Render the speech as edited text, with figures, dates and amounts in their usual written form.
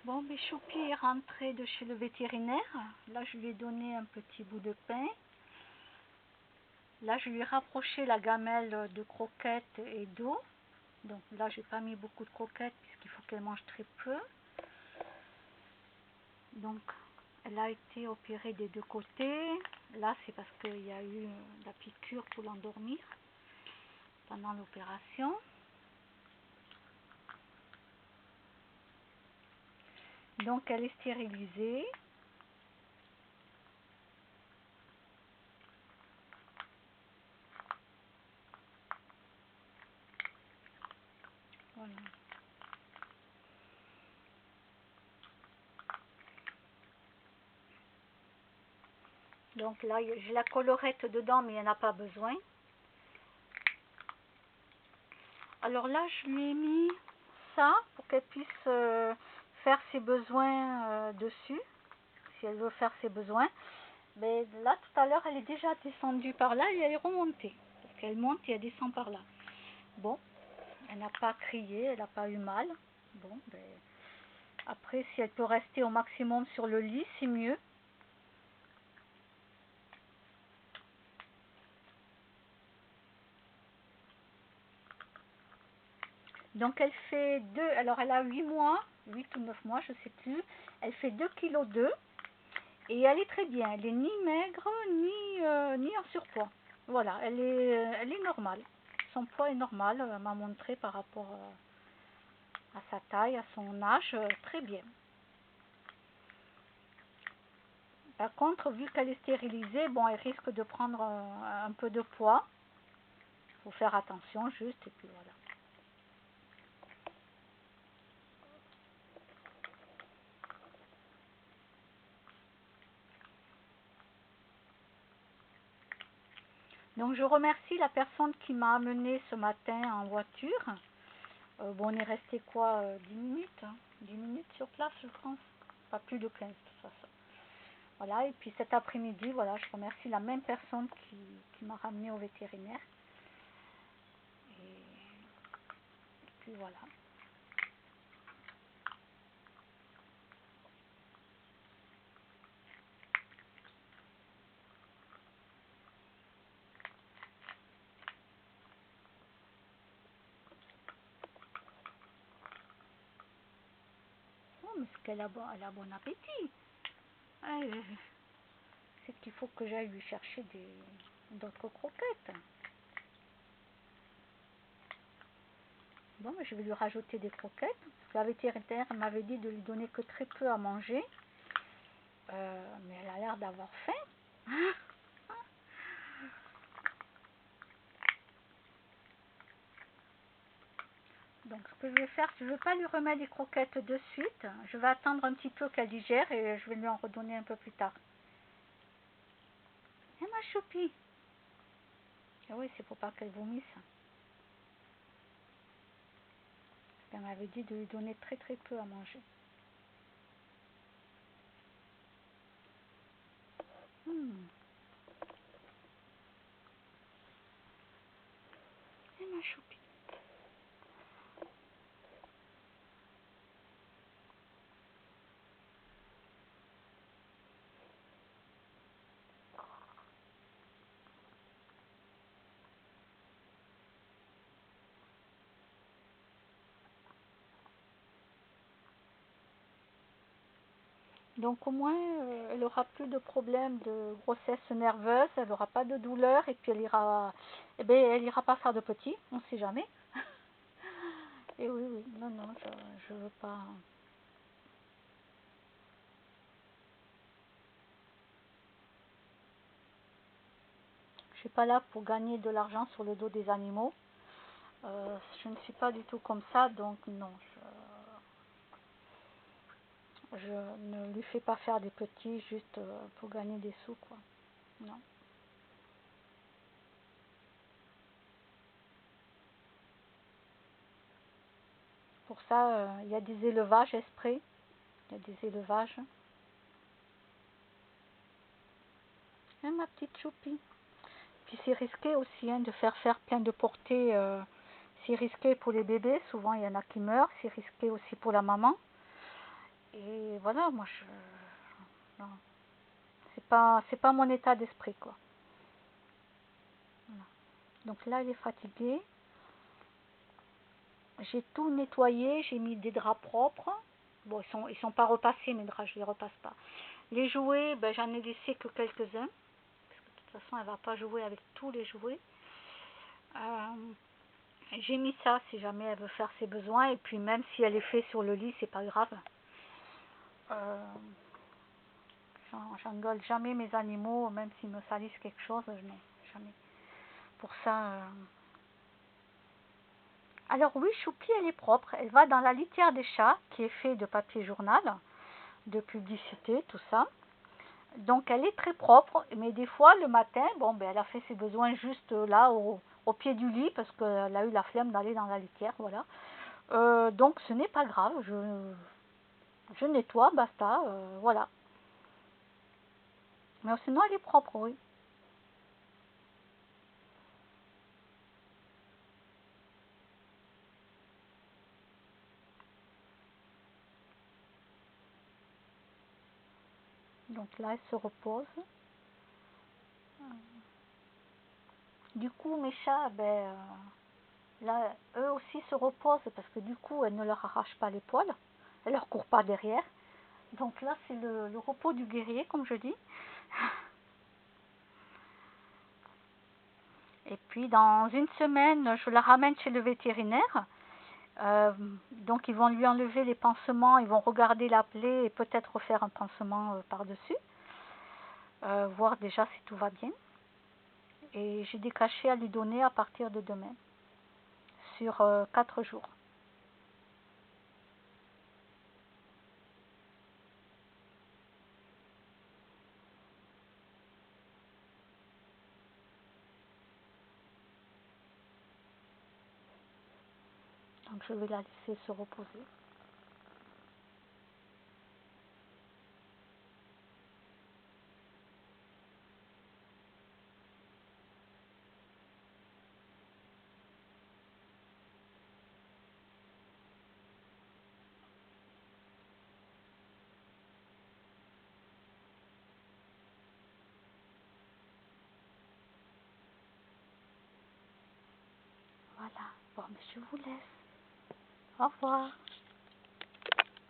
Bon, mais Choupi est rentré de chez le vétérinaire. Là, je lui ai donné un petit bout de pain. Là, je lui ai rapproché la gamelle de croquettes et d'eau. Donc là, j'ai pas mis beaucoup de croquettes puisqu'il faut qu'elle mange très peu. Donc, elle a été opérée des deux côtés. Là, c'est parce qu'il y a eu la piqûre pour l'endormir pendant l'opération. Donc, elle est stérilisée. Voilà. Donc là, j'ai la collerette dedans, mais il n'y en a pas besoin. Alors là, je lui ai mis ça pour qu'elle puisse faire ses besoins dessus, si elle veut faire ses besoins. Mais là, tout à l'heure, elle est déjà descendue par là et elle est remontée. Parce qu'elle monte et elle descend par là. Bon, elle n'a pas crié, elle n'a pas eu mal. Bon, ben, après, si elle peut rester au maximum sur le lit, c'est mieux. Donc elle fait 2, alors elle a 8 mois, 8 ou 9 mois, je ne sais plus. Elle fait 2,2 kg et elle est très bien. Elle est ni maigre, ni en surpoids. Voilà, elle est normale. Son poids est normal, elle m'a montré par rapport à sa taille, à son âge, très bien. Par contre, vu qu'elle est stérilisée, bon, elle risque de prendre un peu de poids. Il faut faire attention juste, et puis voilà. Donc je remercie la personne qui m'a amené ce matin en voiture. Bon, on est resté quoi, 10 minutes, hein, 10 minutes sur place, je pense. Pas plus de 15 de toute façon. Voilà, et puis cet après-midi, voilà, je remercie la même personne qui m'a ramené au vétérinaire. Et puis voilà. Oh, mais elle a bon appétit. C'est qu'il faut que j'aille lui chercher d'autres croquettes. Bon, mais je vais lui rajouter des croquettes. Parce que la vétérinaire m'avait dit de lui donner que très peu à manger. Mais elle a l'air d'avoir faim. Donc ce que je vais faire, je ne veux pas lui remettre des croquettes de suite. Je vais attendre un petit peu qu'elle digère et je vais lui en redonner un peu plus tard. Eh ma choupie. Ah oui, c'est pour pas qu'elle vomisse. Elle m'avait dit de lui donner très très peu à manger. Eh ma choupie. Donc au moins, elle aura plus de problèmes de grossesse nerveuse, elle n'aura pas de douleur et puis elle ira pas faire de petits, on ne sait jamais. Et oui, oui, non, non, je veux pas. Je suis pas là pour gagner de l'argent sur le dos des animaux. Je ne suis pas du tout comme ça, donc non, je ne lui fais pas faire des petits juste pour gagner des sous, quoi. Non. Pour ça, il y a des élevages exprès. Il y a des élevages. Hein, ma petite choupie. Puis c'est risqué aussi hein, de faire plein de portées. C'est risqué pour les bébés, souvent il y en a qui meurent. C'est risqué aussi pour la maman. Et voilà, moi je... Non. C'est pas mon état d'esprit, quoi. Voilà. Donc là, il est fatigué. J'ai tout nettoyé, j'ai mis des draps propres. Bon, ils sont pas repassés, mes draps, je les repasse pas. Les jouets, ben, j'en ai laissé que quelques-uns. Parce que de toute façon, elle va pas jouer avec tous les jouets. J'ai mis ça si jamais elle veut faire ses besoins. Et puis même si elle est fait sur le lit, c'est pas grave. J'engueule jamais mes animaux, même s'ils me salissent quelque chose, non, jamais. Pour ça... Alors oui, Choupi, elle est propre. Elle va dans la litière des chats, qui est fait de papier journal, de publicité, tout ça. Donc elle est très propre, mais des fois, le matin, bon, ben, elle a fait ses besoins juste là, au pied du lit, parce qu'elle a eu la flemme d'aller dans la litière, voilà. Donc ce n'est pas grave, je nettoie, basta, voilà. Mais sinon, elle est propre, oui. Donc là, elle se repose. Du coup, mes chats, ben, là, eux aussi se reposent parce que du coup, elle ne leur arrache pas les poils. Elle leur court pas derrière. Donc là, c'est le repos du guerrier, comme je dis. Et puis, dans une semaine, je la ramène chez le vétérinaire. Donc, ils vont lui enlever les pansements, ils vont regarder la plaie et peut-être refaire un pansement par-dessus. Voir déjà si tout va bien. Et j'ai des cachets à lui donner à partir de demain, sur 4 jours. Donc, je vais la laisser se reposer. Voilà. Bon, mais je vous laisse. Au revoir.